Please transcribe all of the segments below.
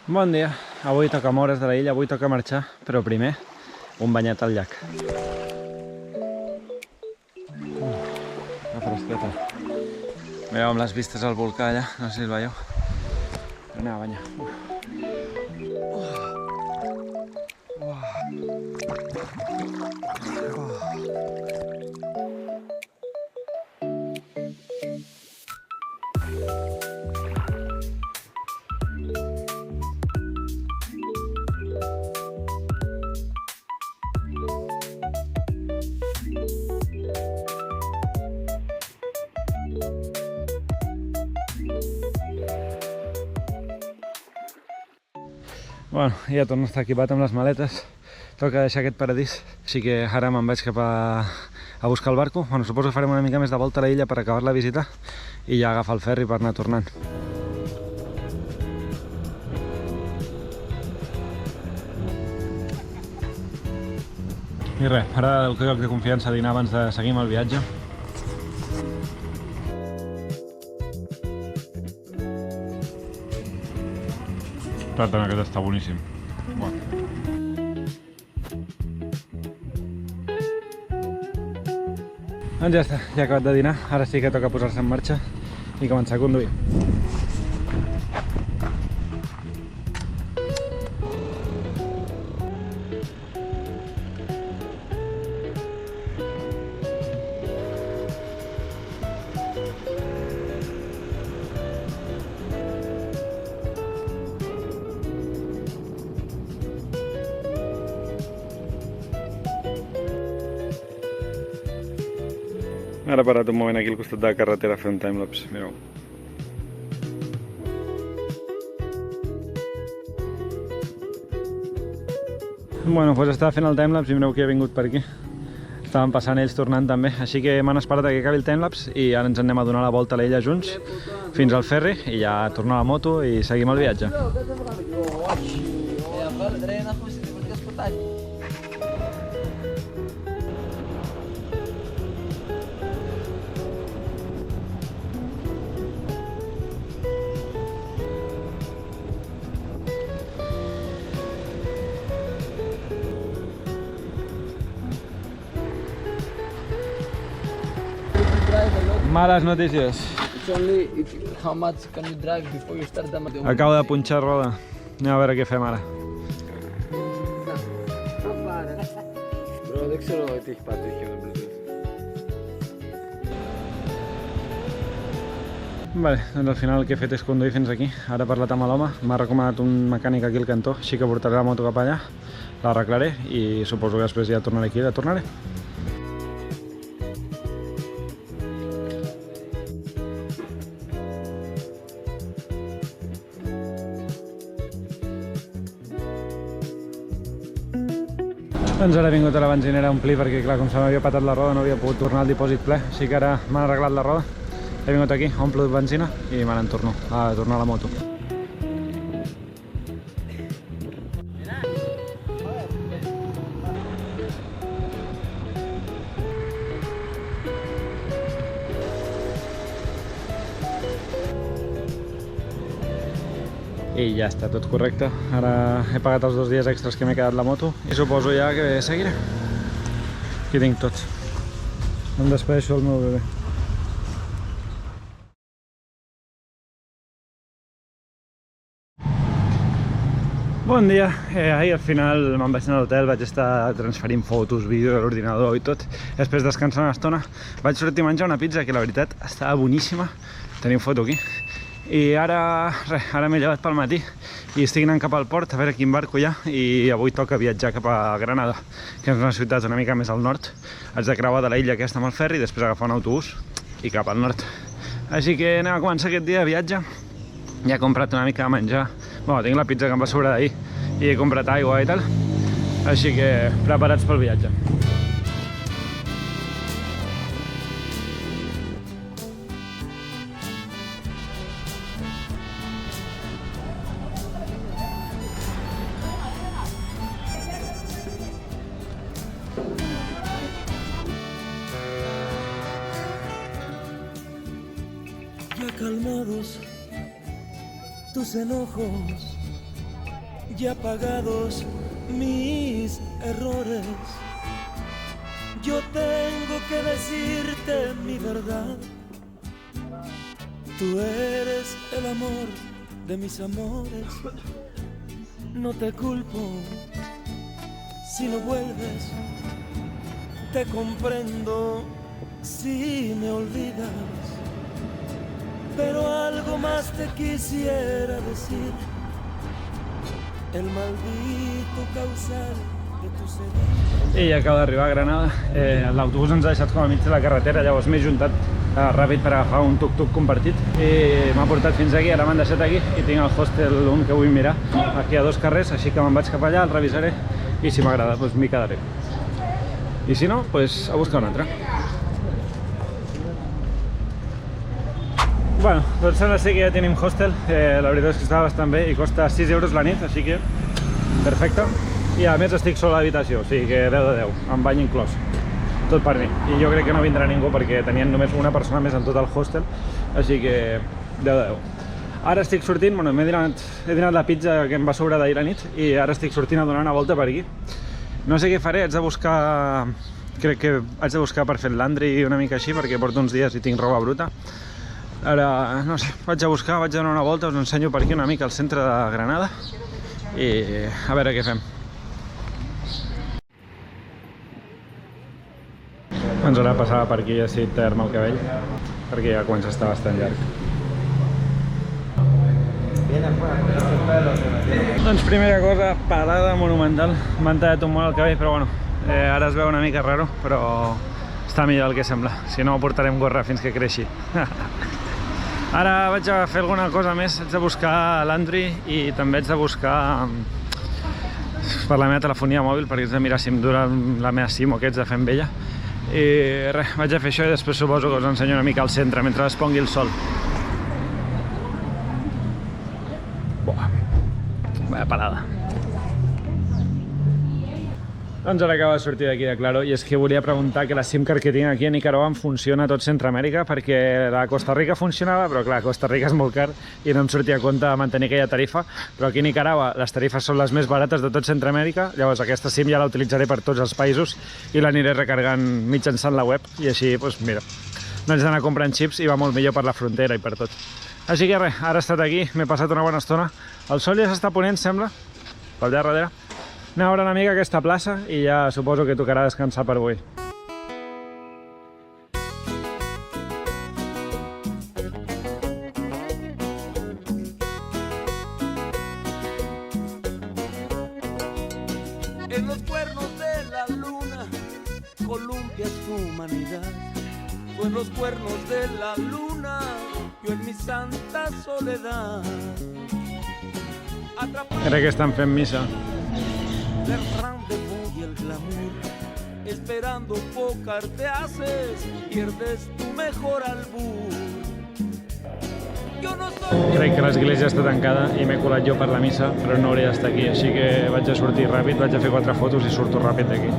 Bon dia, avui toca moure's de la illa, avui toca marxar, però primer un banyet al llac. Una fresqueta. Mireu amb les vistes al volcà allà, no sé si el veieu. Anem a banyar. Bueno, ja torno a estar equipat amb les maletes. Toca deixar aquest paradís, així que ara me'n vaig cap a buscar el barco. Bueno, suposo que farem una mica més de volta a la illa per acabar la visita i ja agafar el ferri per anar tornant. I res, ara el lloc de confiança a dinar abans de seguir amb el viatge. També aquest està boníssim. Doncs ja està, ja he acabat de dinar, ara sí que toca posar-se en marxa i començar a conduir. Ara he parat un moment aquí al costat de la carretera a fer un timelapse, mireu. Bueno, doncs estava fent el timelapse i mireu que he vingut per aquí. Estaven passant ells tornant també, així que m'han esperat que acabi el timelapse i ara ens anem a donar la volta a l'illa junts fins al ferri i ja tornar a la moto i seguim el viatge. Malas notícies. It's only how much can you drive before you start the motor. Acabo de punxar roda. Anem a veure què fem ara. Bro, δεν ξέρω τι έχει πατήσει ο Bluetooth. Vale, doncs al final el que he fet és conduir fins aquí. Ara he parlat amb l'home, m'ha recomanat un mecànic aquí al cantó, així que portaré la moto cap allà, l'arreglaré i suposo que després ja tornaré aquí i la tornaré. Doncs ara he vingut a la benzinera a omplir perquè, clar, com se m'havia patat la roda no havia pogut tornar al dipòsit ple, així que ara m'han arreglat la roda. He vingut aquí, omplo de benzina i me n'en torno a tornar a la moto. I ja està tot correcte. Ara he pagat els 2 dies extras que m'he quedat la moto i suposo ja que seguiré. Aquí tinc tot. Em despedeixo del meu bebè. Bon dia. Ahir al final me'n vaig anar a l'hotel, vaig estar transferint fotos, vídeos a l'ordinador i tot. Després descansar una estona vaig sortir a menjar una pizza que la veritat estava boníssima. Teniu foto aquí. I ara m'he llevat pel matí i estic anant cap al port a veure quin barco hi ha i avui toca viatjar cap a Granada, que és una ciutat una mica més al nord. Haig de creuar de la illa aquesta amb el ferri i després agafar un autobús i cap al nord. Així que anem a començar aquest dia de viatge. Ja he comprat una mica de menjar. Bueno, tinc la pizza que em va sobrar d'ahir i he comprat aigua i tal. Així que preparats pel viatge. Ya calmados tus enojos, Ya pagados mis errores, yo tengo que decirte mi verdad. Tú eres el amor de mis amores. No te culpo si no vuelves. Te comprendo si me olvidas. Pero algo más te quisiera decir. El maldito causal de tu ser. I acaba d'arribar a Granada. L'autobús ens ha deixat com a mig de la carretera, llavors m'he juntat ràpid per agafar un tuk-tuk compartit i m'ha portat fins aquí, ara m'han deixat aquí i tinc el hostel un que vull mirar aquí a 2 carrers, així que me'n vaig cap allà, el revisaré i si m'agrada doncs m'hi quedaré i si no, doncs a buscar un altre. Bueno, doncs sembla ser que ja tenim hostel, la veritat és que estava bastant bé i costa 6 euros la nit, així que perfecte. I a més estic sol a l'habitació, o sigui que 10 de 10, amb bany inclòs, tot per mi. I jo crec que no vindrà ningú perquè tenien només una persona més en tot el hostel, així que 10 de 10. Ara estic sortint, bueno, he dinat la pizza que em va sobrar d'ahir a nit i ara estic sortint a donar una volta per aquí. No sé què faré, haig de buscar, crec que haig de buscar per fer el landry una mica així perquè porto uns dies i tinc roba bruta. Ara, no sé, vaig a buscar, vaig a donar una volta, us ensenyo per aquí una mica al centre de Granada i a veure què fem. Ens haurà de passar per aquí i així tallar-me el cabell perquè ja comença a estar bastant llarg. Doncs primera cosa, parada monumental. M'han tallat un molt el cabell, però bueno, ara es veu una mica raro, però està millor del que sembla. Si no, portarem gorra fins que creixi. Ara vaig a fer alguna cosa més, haig de buscar l'Andri i també haig de buscar per la meva telefonia mòbil perquè haig de mirar si em dura la meva SIM o què haig de fer amb ella. I res, vaig a fer això i després suposo que us ensenyo una mica al centre mentre es pongui el sol. Buah, vaya parada. Doncs ara acaba de sortir d'aquí de Claro i és que volia preguntar que la SIM card que tinc aquí a Nicaragua em funciona a tot Centroamèrica perquè la Costa Rica funcionava, però clar, Costa Rica és molt car i no em sortia a compte mantenir aquella tarifa, però aquí a Nicaragua les tarifes són les més barates de tot Centroamèrica, llavors aquesta SIM ja la utilitzaré per tots els països i l'aniré recargant mitjançant la web i així, doncs mira, no haig d'anar comprant xips i va molt millor per la frontera i per tot. Així que res, ara he estat aquí, m'he passat una bona estona, el sol ja s'està ponent, sembla, per allà darrere. Anem a veure una mica aquesta plaça i ja suposo que tocarà descansar per avui. En los cuernos de la luna columpias tu humanidad. Tú en los cuernos de la luna, yo en mi santa soledad. Crec que estan fent missa. El rendezvous y el glamour, esperando pocar te haces, pierdes tu mejor albur. Yo no soy... Crec que l'església està tancada i m'he colat jo per la missa, però no hauré d'estar aquí, així que vaig a sortir ràpid, vaig a fer 4 fotos i surto ràpid d'aquí.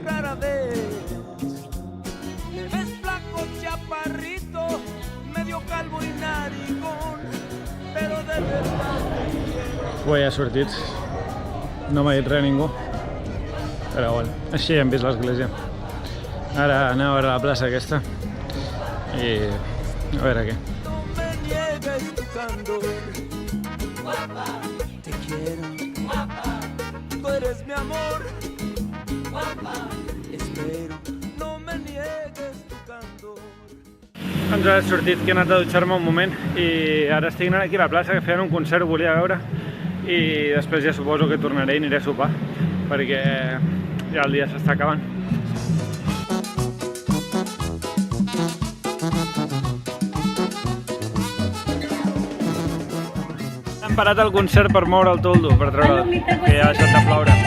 Rara vez me ves flaco, chaparrito, medio calvo y narigón, pero de verdad Ho he sortit. No m'ha dit res ningú, però bueno, així hem vist l'església. Ara anem a veure la plaça aquesta i a veure què. no me niegues tu candor. Guapa, te quiero. Guapa, tú eres mi amor. Guapa, espero, no me niegues tu candor. Ens ha sortit que he anat a dutxar-me un moment i ara estic anant aquí a la plaça que feien un concert, ho volia veure i després ja suposo que tornaré i aniré a sopar perquè ja el dia s'està acabant. Hem parat el concert per moure el toldo, per treure que ja ha deixat de ploure.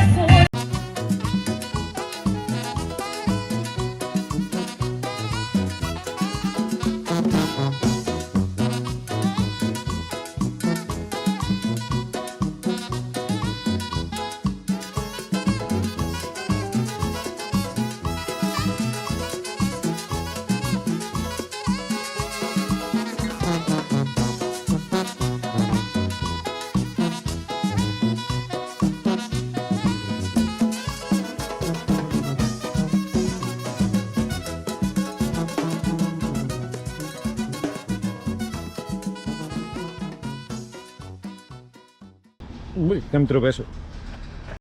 Ui, que em tropeço.